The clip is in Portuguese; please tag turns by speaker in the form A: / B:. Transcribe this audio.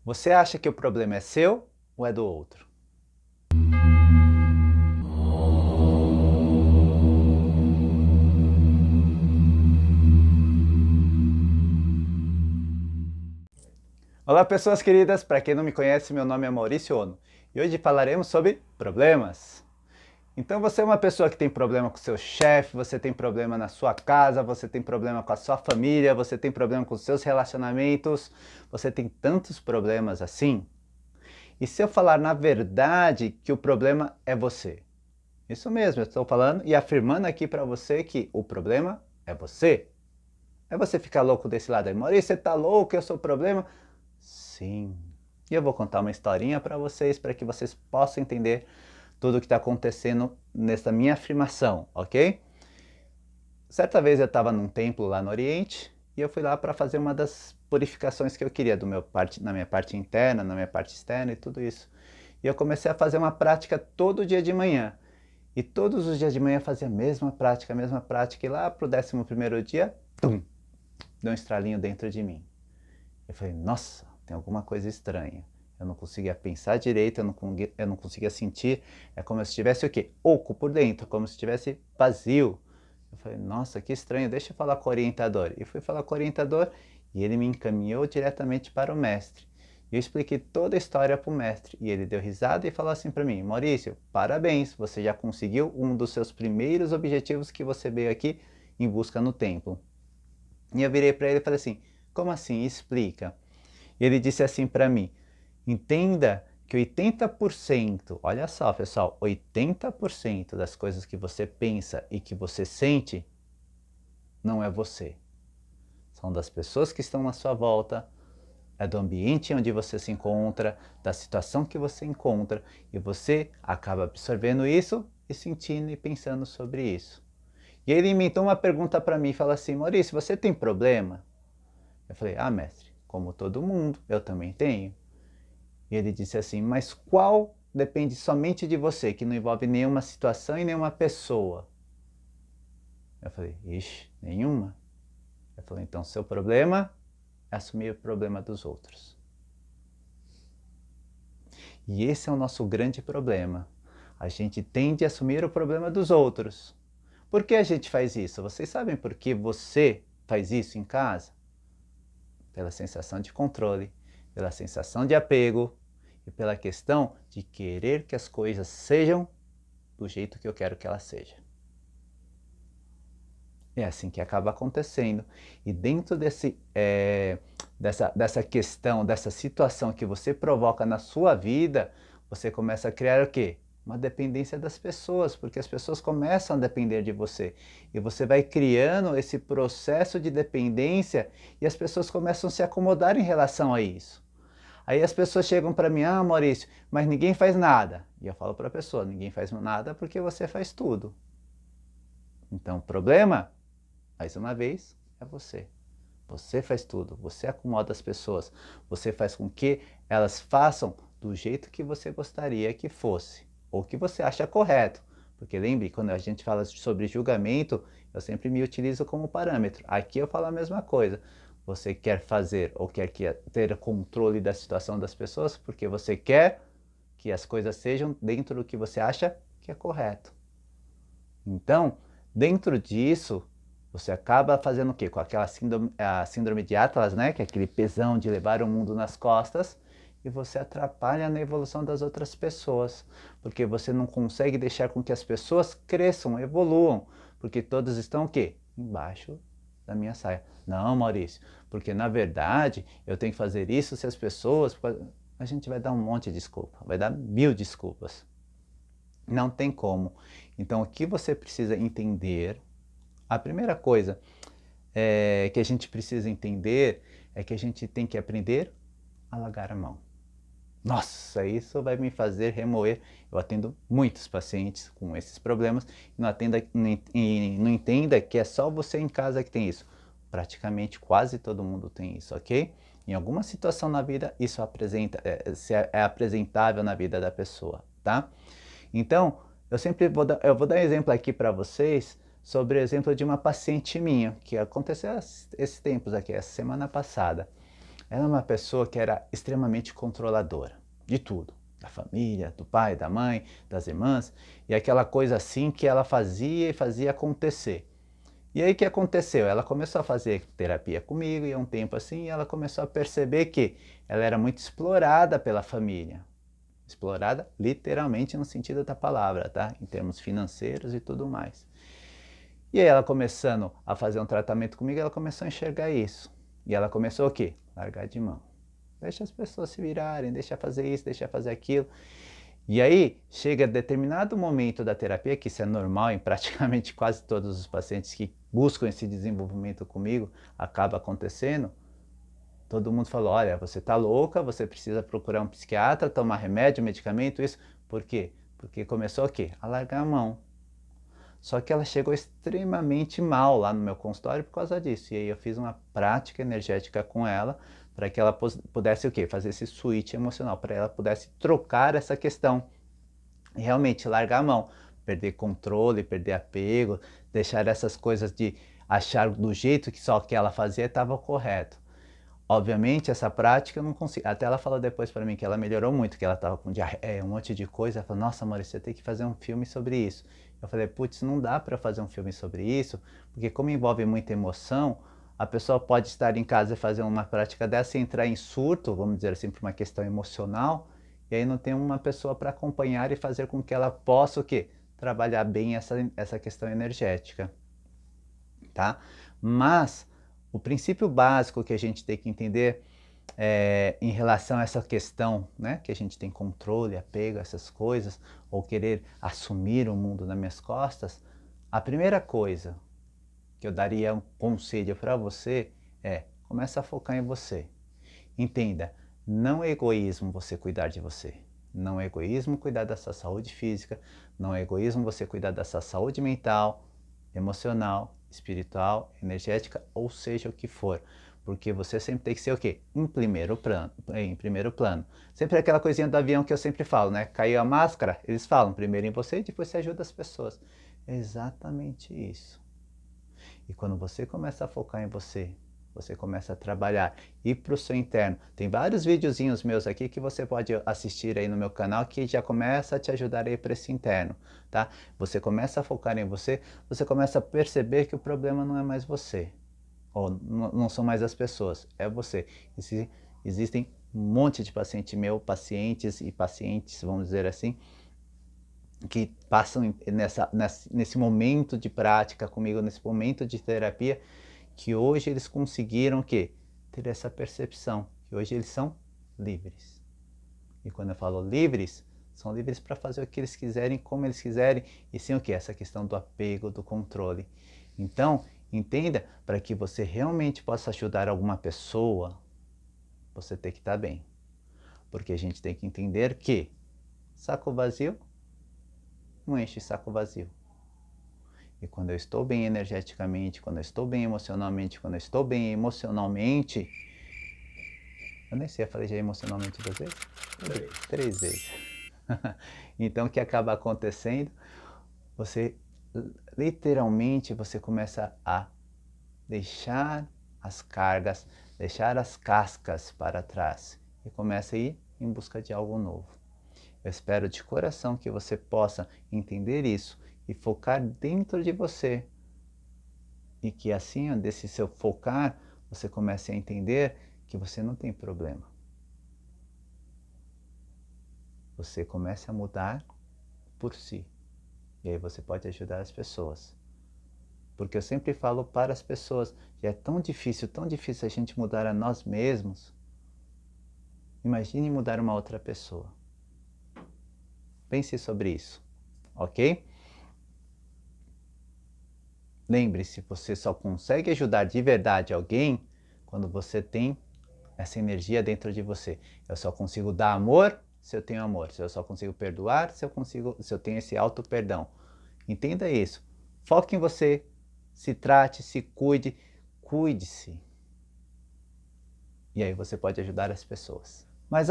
A: Você acha que o problema é seu ou é do outro? Olá, pessoas queridas! Para quem não me conhece, meu nome é Maurício Ono e hoje falaremos sobre problemas. Então, você é uma pessoa que tem problema com seu chefe, você tem problema na sua casa, você tem problema com a sua família, você tem problema com os seus relacionamentos, você tem tantos problemas assim? E se eu falar na verdade que o problema é você? Isso mesmo, eu estou falando e afirmando aqui para você que o problema é você. É você ficar louco desse lado aí. Maurício, você tá louco? Eu sou o problema? Sim. E eu vou contar uma historinha para que vocês possam entender tudo o que está acontecendo nessa minha afirmação, ok? Certa vez eu estava num templo lá no Oriente e eu fui lá para fazer uma das purificações que eu queria na minha parte interna, na minha parte externa e tudo isso. E eu comecei a fazer uma prática todo dia de manhã. E todos os dias de manhã eu fazia a mesma prática. E lá pro 11º dia, tum, deu um estralinho dentro de mim. Eu falei, nossa, tem alguma coisa estranha. Eu não conseguia pensar direito, eu não conseguia sentir. É como se estivesse o quê? Oco por dentro, como se estivesse vazio. Eu falei, nossa, que estranho, deixa eu falar com o orientador. E fui falar com o orientador e ele me encaminhou diretamente para o mestre. E eu expliquei toda a história para o mestre. E ele deu risada e falou assim para mim, Maurício, parabéns, você já conseguiu um dos seus primeiros objetivos que você veio aqui em busca no templo. E eu virei para ele e falei assim, como assim? Explica. E ele disse assim para mim, entenda que 80%, olha só pessoal, 80% das coisas que você pensa e que você sente não é você. São das pessoas que estão na sua volta, é do ambiente onde você se encontra, da situação que você encontra, e você acaba absorvendo isso e sentindo e pensando sobre isso. E ele inventou uma pergunta para mim e falou assim, Maurício, você tem problema? Eu falei, ah mestre, como todo mundo, eu também tenho. E ele disse assim, mas qual depende somente de você, que não envolve nenhuma situação e nenhuma pessoa? Eu falei, ixi, nenhuma? Ele falou, então seu problema é assumir o problema dos outros. E esse é o nosso grande problema. A gente tende a assumir o problema dos outros. Por que a gente faz isso? Vocês sabem por que você faz isso em casa? Pela sensação de controle, pela sensação de apego e pela questão de querer que as coisas sejam do jeito que eu quero que ela seja. É assim que acaba acontecendo. E dentro dessa questão, dessa situação que você provoca na sua vida, você começa a criar o quê? Uma dependência das pessoas, porque as pessoas começam a depender de você. E você vai criando esse processo de dependência e as pessoas começam a se acomodar em relação a isso. Aí as pessoas chegam para mim, ah Maurício, mas ninguém faz nada. E eu falo para a pessoa, ninguém faz nada porque você faz tudo. Então o problema, mais uma vez, é você. Você faz tudo, você acomoda as pessoas, você faz com que elas façam do jeito que você gostaria que fosse, ou que você acha correto. Porque lembre, quando a gente fala sobre julgamento, eu sempre me utilizo como parâmetro. Aqui eu falo a mesma coisa. Você quer fazer ou quer ter controle da situação das pessoas porque você quer que as coisas sejam dentro do que você acha que é correto. Então, dentro disso, você acaba fazendo o quê? Com aquela síndrome, a síndrome de Atlas, né? Que é aquele pesão de levar o mundo nas costas, e você atrapalha na evolução das outras pessoas, porque você não consegue deixar com que as pessoas cresçam, evoluam, porque todas estão o quê? Embaixo da minha saia. Não, Maurício, porque na verdade eu tenho que fazer isso se as pessoas... A gente vai dar um monte de desculpa, vai dar 1000 desculpas. Não tem como. Então, o que você precisa entender, a primeira coisa que a gente precisa entender é que a gente tem que aprender a largar a mão. Nossa, isso vai me fazer remoer. Eu atendo muitos pacientes com esses problemas e não entenda que é só você em casa que tem isso. Praticamente quase todo mundo tem isso, ok? Em alguma situação na vida, isso é apresentável na vida da pessoa, tá? Então, eu vou dar um exemplo aqui para vocês sobre o exemplo de uma paciente minha, que aconteceu esses tempos aqui, essa semana passada. Ela é uma pessoa que era extremamente controladora de tudo, da família, do pai, da mãe, das irmãs, e aquela coisa assim que ela fazia e fazia acontecer. E aí o que aconteceu? Ela começou a fazer terapia comigo e há um tempo assim ela começou a perceber que ela era muito explorada pela família. Explorada literalmente no sentido da palavra, tá? Em termos financeiros e tudo mais. E aí ela começando a fazer um tratamento comigo, ela começou a enxergar isso. E ela começou o quê? Largar de mão. Deixa as pessoas se virarem, deixa fazer isso, deixa fazer aquilo. E aí chega determinado momento da terapia, que isso é normal em praticamente quase todos os pacientes que buscam esse desenvolvimento comigo, acaba acontecendo. Todo mundo falou, olha, você está louca, você precisa procurar um psiquiatra, tomar remédio, medicamento, isso. Por quê? Porque começou o quê? A largar a mão. Só que ela chegou extremamente mal lá no meu consultório por causa disso. E aí eu fiz uma prática energética com ela para que ela pudesse o quê? Fazer esse switch emocional, para ela pudesse trocar essa questão e realmente largar a mão, perder controle, perder apego, deixar essas coisas de achar do jeito que só que ela fazia estava correto. Obviamente, essa prática eu não consigo. Até ela falou depois para mim que ela melhorou muito, que ela estava com diarreia, um monte de coisa. Ela falou, nossa, Maurício, você tem que fazer um filme sobre isso. Eu falei, putz, não dá para fazer um filme sobre isso, porque como envolve muita emoção, a pessoa pode estar em casa e fazer uma prática dessa e entrar em surto, vamos dizer assim, por uma questão emocional, e aí não tem uma pessoa para acompanhar e fazer com que ela possa o quê? Trabalhar bem essa questão energética, tá? Mas o princípio básico que a gente tem que entender em relação a essa questão, né, que a gente tem controle, apego a essas coisas, ou querer assumir o mundo nas minhas costas, a primeira coisa que eu daria um conselho para você é, começa a focar em você. Entenda, não é egoísmo você cuidar de você. Não é egoísmo cuidar da sua saúde física, não é egoísmo você cuidar da sua saúde mental, emocional, espiritual, energética, ou seja o que for. Porque você sempre tem que ser o quê? Em primeiro plano. Em primeiro plano. Sempre aquela coisinha do avião que eu sempre falo, né? Caiu a máscara, eles falam primeiro em você e depois você ajuda as pessoas. É exatamente isso. E quando você começa a focar em você, você começa a trabalhar, ir para o seu interno. Tem vários videozinhos meus aqui que você pode assistir aí no meu canal que já começa a te ajudar aí para esse interno, tá? Você começa a focar em você, você começa a perceber que o problema não é mais você, ou não são mais as pessoas, é você. Existem um monte de paciente meu, pacientes e pacientes, vamos dizer assim, que passam nesse momento de prática comigo, nesse momento de terapia, que hoje eles conseguiram que ter essa percepção, que hoje eles são livres. E quando eu falo livres, são livres para fazer o que eles quiserem, como eles quiserem, e sem o que? Essa questão do apego, do controle. Então, entenda, para que você realmente possa ajudar alguma pessoa, você tem que estar bem. Porque a gente tem que entender que saco vazio não enche saco vazio. E quando eu estou bem energeticamente, quando eu estou bem emocionalmente, quando eu estou bem emocionalmente, eu nem sei, eu falei já emocionalmente 2 vezes? 3 vezes. Então o que acaba acontecendo? Você, literalmente, você começa a deixar as cargas, deixar as cascas para trás e começa a ir em busca de algo novo. Eu espero de coração que você possa entender isso e focar dentro de você. E que assim, desse seu focar, você comece a entender que você não tem problema. Você comece a mudar por si. E aí você pode ajudar as pessoas. Porque eu sempre falo para as pessoas, já é tão difícil a gente mudar a nós mesmos. Imagine mudar uma outra pessoa. Pense sobre isso, ok? Lembre-se, você só consegue ajudar de verdade alguém quando você tem essa energia dentro de você. Eu só consigo dar amor se eu tenho amor. Eu só consigo perdoar se eu tenho esse auto-perdão. Entenda isso. Foque em você, se trate, se cuide, cuide-se. E aí você pode ajudar as pessoas. Mas,